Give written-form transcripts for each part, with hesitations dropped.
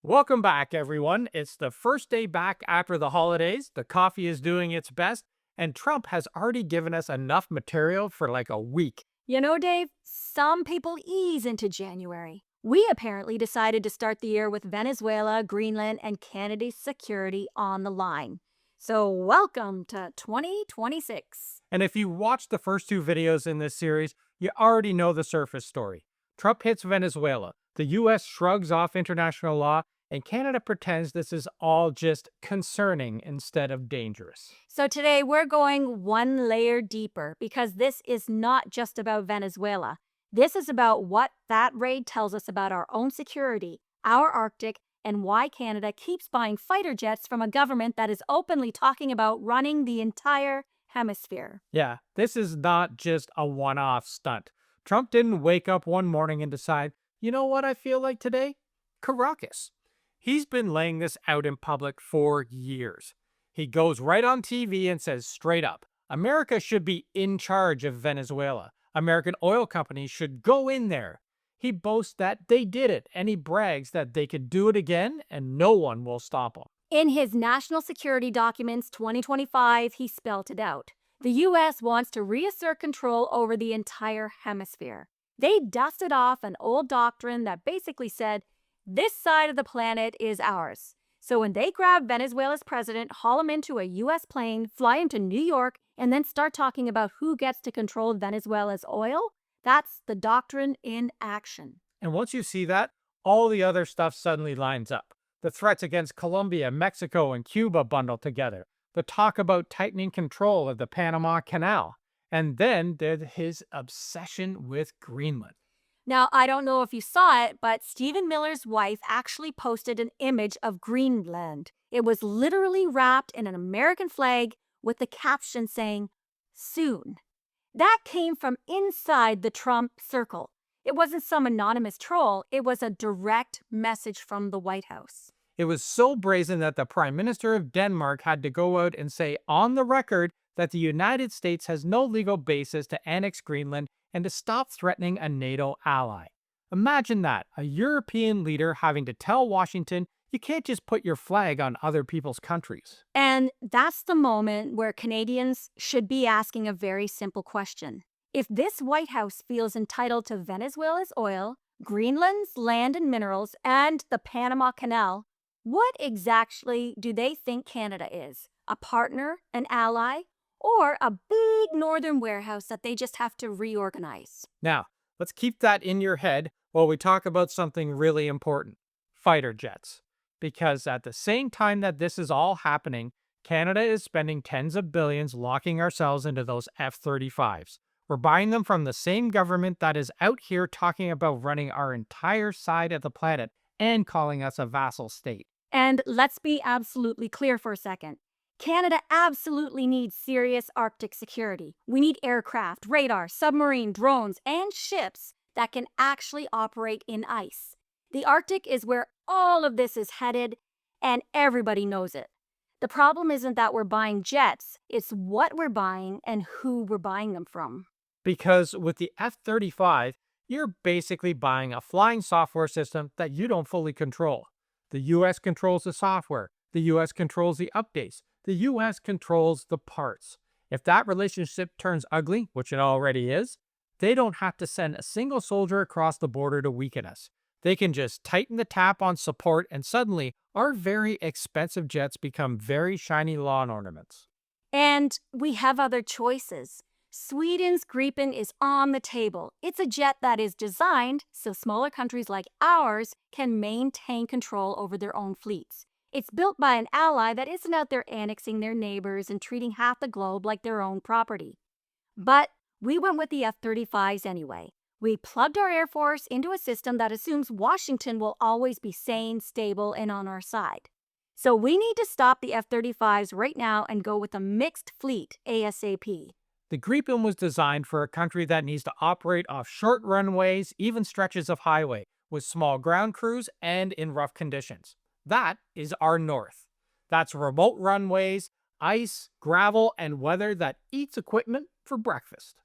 Welcome back, everyone. It's the first day back after the holidays. The coffee is doing its best, and Trump has already given us enough material for like a week. You know, Dave, some people ease into January. We apparently decided to start the year with Venezuela, Greenland, and Canada's security on the line. So, welcome to 2026. And if you watched the first two videos in this series, you already know the surface story. Trump hits Venezuela, the US shrugs off international law, and Canada pretends this is all just concerning instead of dangerous. So, today we're going one layer deeper because this is not just about Venezuela. This is about what that raid tells us about our own security, our Arctic, and why Canada keeps buying fighter jets from a government that is openly talking about running the entire hemisphere. Yeah, this is not just a one off stunt. Trump didn't wake up one morning and decide, you know what I feel like today? Caracas. He's been laying this out in public for years. He goes right on TV and says straight up, America should be in charge of Venezuela. American oil companies should go in there. He boasts that they did it, and he brags that they could do it again and no one will stop him. In his National Security Documents 2025, he spelled it out. The U.S. wants to reassert control over the entire hemisphere. They dusted off an old doctrine that basically said, this side of the planet is ours. So when they grab Venezuela's president, haul him into a U.S. plane, fly him to New York, and then start talking about who gets to control Venezuela's oil, that's the doctrine in action. And once you see that, all the other stuff suddenly lines up. The threats against Colombia, Mexico, and Cuba bundle together. The talk about tightening control of the Panama Canal. And then there's his obsession with Greenland. Now, I don't know if you saw it, but Stephen Miller's wife actually posted an image of Greenland. It was literally wrapped in an American flag with the caption saying, soon. That came from inside the Trump circle. It wasn't some anonymous troll, it was a direct message from the White House. It was so brazen that the Prime Minister of Denmark had to go out and say on the record that the United States has no legal basis to annex Greenland and to stop threatening a NATO ally. Imagine that, a European leader having to tell Washington you can't just put your flag on other people's countries. And that's the moment where Canadians should be asking a very simple question. If this White House feels entitled to Venezuela's oil, Greenland's land and minerals, and the Panama Canal, what exactly do they think Canada is? A partner, an ally, or a big northern warehouse that they just have to reorganize? Now, let's keep that in your head while we talk about something really important, fighter jets. Because at the same time that this is all happening, Canada is spending tens of billions locking ourselves into those F-35s. We're buying them from the same government that is out here talking about running our entire side of the planet and calling us a vassal state. And let's be absolutely clear for a second. Canada absolutely needs serious Arctic security. We need aircraft, radar, submarine, drones, and ships that can actually operate in ice. The Arctic is where all of this is headed, and everybody knows it. The problem isn't that we're buying jets, it's what we're buying and who we're buying them from. Because with the F-35, you're basically buying a flying software system that you don't fully control. The US controls the software. The US controls the updates. The US controls the parts. If that relationship turns ugly, which it already is, they don't have to send a single soldier across the border to weaken us. They can just tighten the tap on support and suddenly our very expensive jets become very shiny lawn ornaments. And we have other choices. Sweden's Gripen is on the table. It's a jet that is designed so smaller countries like ours can maintain control over their own fleets. It's built by an ally that isn't out there annexing their neighbors and treating half the globe like their own property. But we went with the F-35s anyway. We plugged our Air Force into a system that assumes Washington will always be sane, stable, and on our side. So we need to stop the F-35s right now and go with a mixed fleet ASAP. The Gripen was designed for a country that needs to operate off short runways, even stretches of highway, with small ground crews and in rough conditions. That is our North. That's remote runways, ice, gravel, and weather that eats equipment for breakfast.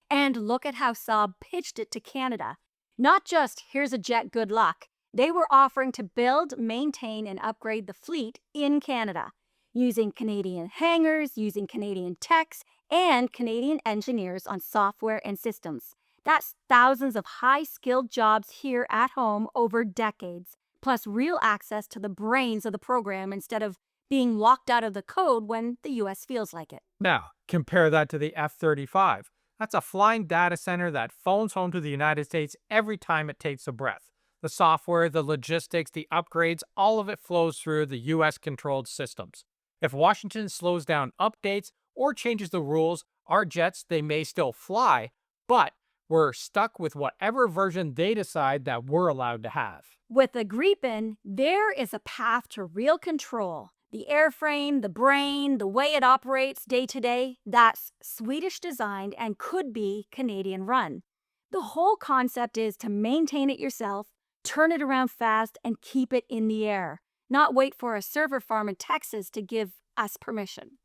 And look at how Saab pitched it to Canada. Not just, here's a jet, good luck. They were offering to build, maintain, and upgrade the fleet in Canada, using Canadian hangars, using Canadian techs, and Canadian engineers on software and systems. That's thousands of high-skilled jobs here at home over decades, plus real access to the brains of the program instead of being locked out of the code when the US feels like it. Now, compare that to the F-35. That's a flying data center that phones home to the United States every time it takes a breath. The software, the logistics, the upgrades, all of it flows through the US-controlled systems. If Washington slows down updates or changes the rules, our jets, they may still fly, but we're stuck with whatever version they decide that we're allowed to have. With the Gripen, there is a path to real control. The airframe, the brain, the way it operates day to day, that's Swedish designed and could be Canadian run. The whole concept is to maintain it yourself, turn it around fast, and keep it in the air, not wait for a server farm in Texas to give us permission.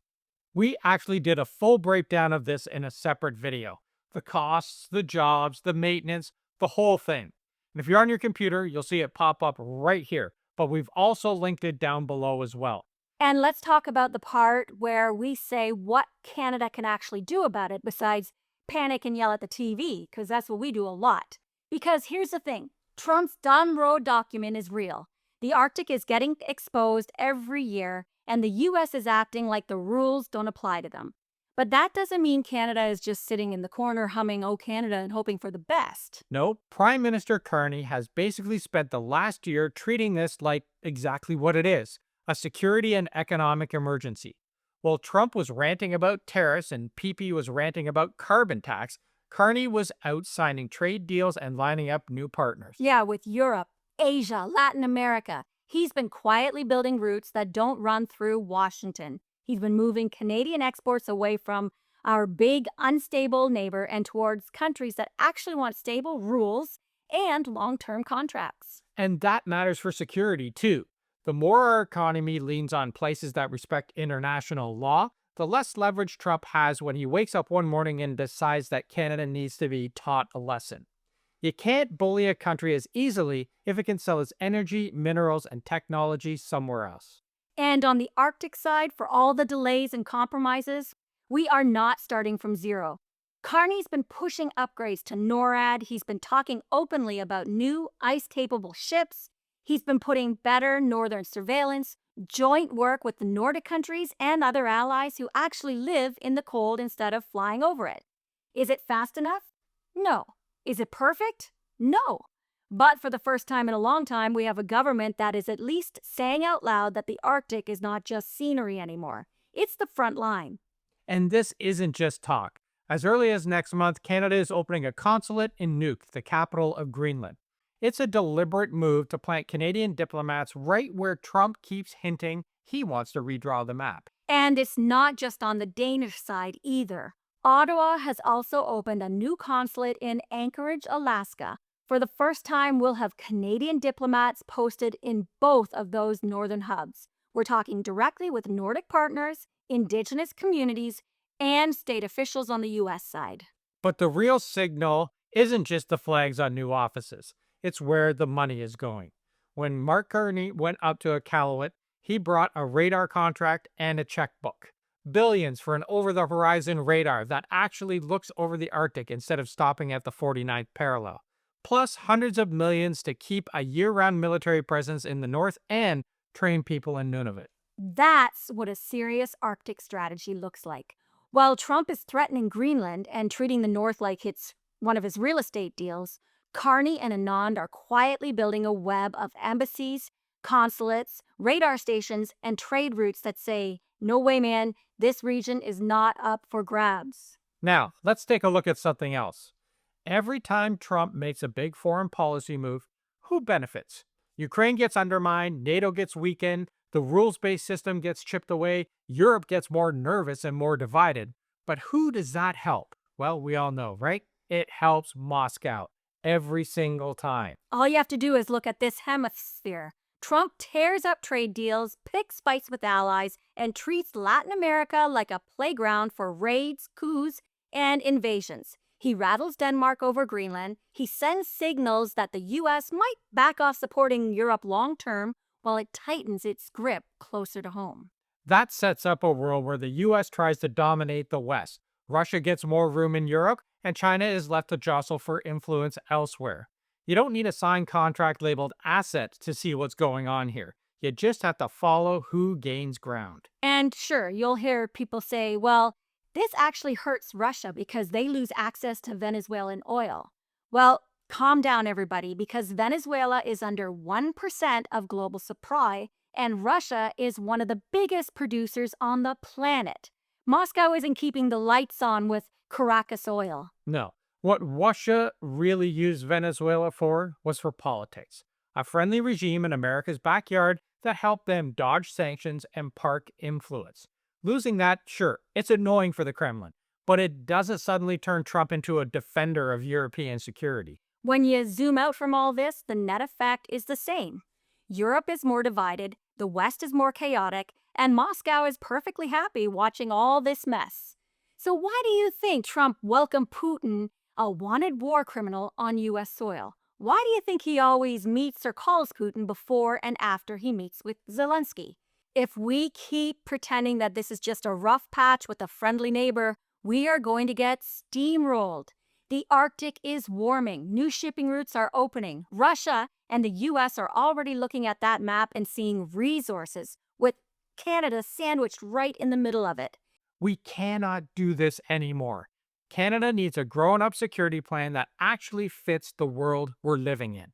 We actually did a full breakdown of this in a separate video. The costs, the jobs, the maintenance, the whole thing. And if you're on your computer, you'll see it pop up right here, but we've also linked it down below as well. And let's talk about the part where we say what Canada can actually do about it besides panic and yell at the TV, because that's what we do a lot. Because here's the thing, Trump's Donroe Doctrine is real. The Arctic is getting exposed every year, and the US is acting like the rules don't apply to them. But that doesn't mean Canada is just sitting in the corner humming "Oh Canada" and hoping for the best. No, Prime Minister Carney has basically spent the last year treating this like exactly what it is, a security and economic emergency. While Trump was ranting about tariffs and PP was ranting about carbon tax, Carney was out signing trade deals and lining up new partners. Yeah, with Europe, Asia, Latin America. He's been quietly building routes that don't run through Washington. He's been moving Canadian exports away from our big, unstable neighbor and towards countries that actually want stable rules and long-term contracts. And that matters for security, too. The more our economy leans on places that respect international law, the less leverage Trump has when he wakes up one morning and decides that Canada needs to be taught a lesson. You can't bully a country as easily if it can sell its energy, minerals, and technology somewhere else. And on the Arctic side, for all the delays and compromises, we are not starting from zero. Carney's been pushing upgrades to NORAD. He's been talking openly about new ice-capable ships. He's been putting better northern surveillance, joint work with the Nordic countries and other allies who actually live in the cold instead of flying over it. Is it fast enough? No. Is it perfect? No. But for the first time in a long time, we have a government that is at least saying out loud that the Arctic is not just scenery anymore. It's the front line. And this isn't just talk. As early as next month, Canada is opening a consulate in Nuuk, the capital of Greenland. It's a deliberate move to plant Canadian diplomats right where Trump keeps hinting he wants to redraw the map. And it's not just on the Danish side either. Ottawa has also opened a new consulate in Anchorage, Alaska. For the first time, we'll have Canadian diplomats posted in both of those northern hubs. We're talking directly with Nordic partners, Indigenous communities, and state officials on the US side. But the real signal isn't just the flags on new offices. It's where the money is going. When Mark Carney went up to Iqaluit, he brought a radar contract and a checkbook. Billions for an over-the-horizon radar that actually looks over the Arctic instead of stopping at the 49th parallel. Plus hundreds of millions to keep a year-round military presence in the north and train people in Nunavut. That's what a serious Arctic strategy looks like. While Trump is threatening Greenland and treating the North like it's one of his real estate deals, Carney and Anand are quietly building a web of embassies, consulates, radar stations, and trade routes that say, no way, man, this region is not up for grabs. Now, let's take a look at something else. Every time Trump makes a big foreign policy move, who benefits? Ukraine gets undermined, NATO gets weakened, the rules-based system gets chipped away, Europe gets more nervous and more divided. But who does that help? Well, we all know, right? It helps Moscow every single time. All you have to do is look at this hemisphere. Trump tears up trade deals, picks fights with allies, and treats Latin America like a playground for raids, coups, and invasions. He rattles Denmark over Greenland. He sends signals that the US might back off supporting Europe long term while it tightens its grip closer to home. That sets up a world where the US tries to dominate the West. Russia gets more room in Europe, and China is left to jostle for influence elsewhere. You don't need a signed contract labeled asset to see what's going on here. You just have to follow who gains ground. And sure, you'll hear people say, well, this actually hurts Russia because they lose access to Venezuelan oil. Well, calm down, everybody, because Venezuela is under 1% of global supply, and Russia is one of the biggest producers on the planet. Moscow isn't keeping the lights on with Caracas oil. No. What Russia really used Venezuela for was for politics. A friendly regime in America's backyard that helped them dodge sanctions and park influence. Losing that, sure, it's annoying for the Kremlin, but it doesn't suddenly turn Trump into a defender of European security. When you zoom out from all this, the net effect is the same. Europe is more divided, the West is more chaotic, and Moscow is perfectly happy watching all this mess. So why do you think Trump welcomed Putin, a wanted war criminal, on U.S. soil? Why do you think he always meets or calls Putin before and after he meets with Zelensky? If we keep pretending that this is just a rough patch with a friendly neighbor, we are going to get steamrolled. The Arctic is warming. New shipping routes are opening. Russia and the U.S. are already looking at that map and seeing resources, with Canada sandwiched right in the middle of it. We cannot do this anymore. Canada needs a grown-up security plan that actually fits the world we're living in.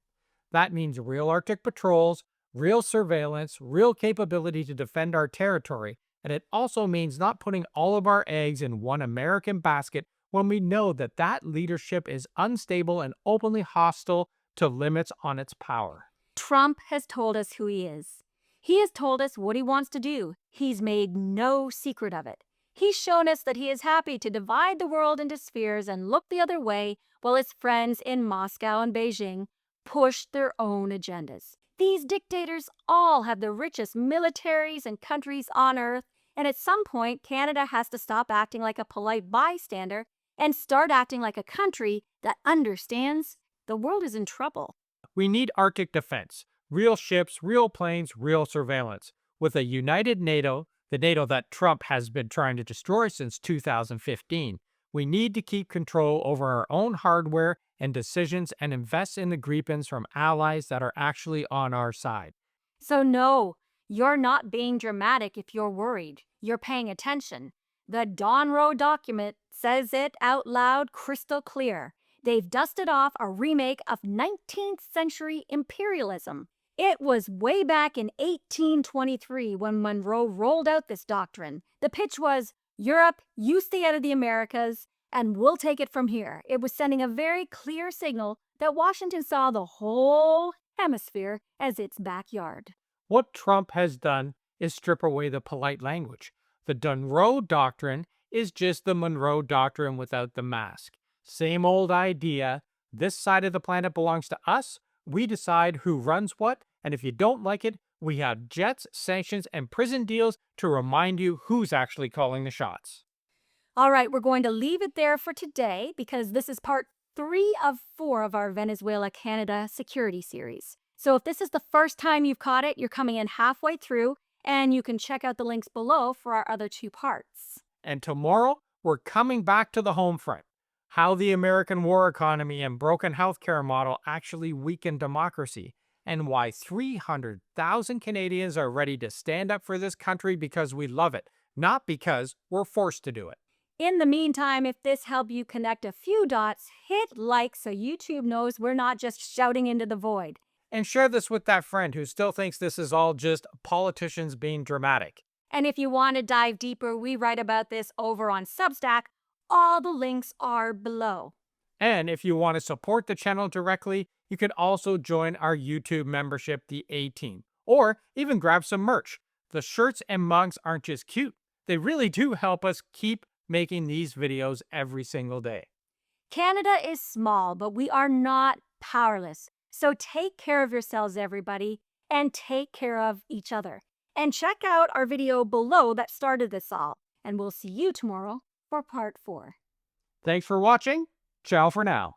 That means real Arctic patrols, real surveillance, real capability to defend our territory, and it also means not putting all of our eggs in one American basket when we know that that leadership is unstable and openly hostile to limits on its power. Trump has told us who he is. He has told us what he wants to do. He's made no secret of it. He's shown us that he is happy to divide the world into spheres and look the other way while his friends in Moscow and Beijing push their own agendas. These dictators all have the richest militaries and countries on earth, and at some point, Canada has to stop acting like a polite bystander and start acting like a country that understands the world is in trouble. We need Arctic defense, real ships, real planes, real surveillance. With a united NATO, the NATO that Trump has been trying to destroy since 2015, we need to keep control over our own hardware and decisions and invest in the Gripens from allies that are actually on our side. So no, you're not being dramatic if you're worried. You're paying attention. The Donroe Document says it out loud, crystal clear. They've dusted off a remake of 19th century imperialism. It was way back in 1823 when Monroe rolled out this doctrine. The pitch was, Europe, you stay out of the Americas, and we'll take it from here. It was sending a very clear signal that Washington saw the whole hemisphere as its backyard. What Trump has done is strip away the polite language. The Donroe Doctrine is just the Monroe Doctrine without the mask. Same old idea. This side of the planet belongs to us. We decide who runs what, and if you don't like it, we have jets, sanctions, and prison deals to remind you who's actually calling the shots. All right, we're going to leave it there for today because this is part 3 of 4 of our Venezuela-Canada security series. So if this is the first time you've caught it, you're coming in halfway through, and you can check out the links below for our other 2 parts. And tomorrow, we're coming back to the home front. How the American war economy and broken healthcare model actually weaken democracy, and why 300,000 Canadians are ready to stand up for this country because we love it, not because we're forced to do it. In the meantime, if this helped you connect a few dots, hit like so YouTube knows we're not just shouting into the void. And share this with that friend who still thinks this is all just politicians being dramatic. And if you want to dive deeper, we write about this over on Substack. All the links are below. And if you want to support the channel directly, you can also join our YouTube membership, the A-Team, or even grab some merch. The shirts and mugs aren't just cute. They really do help us keep making these videos every single day. Canada is small, but we are not powerless. So take care of yourselves, everybody, and take care of each other. And check out our video below that started this all. And we'll see you tomorrow for part 4. Thanks for watching, Ciao for now.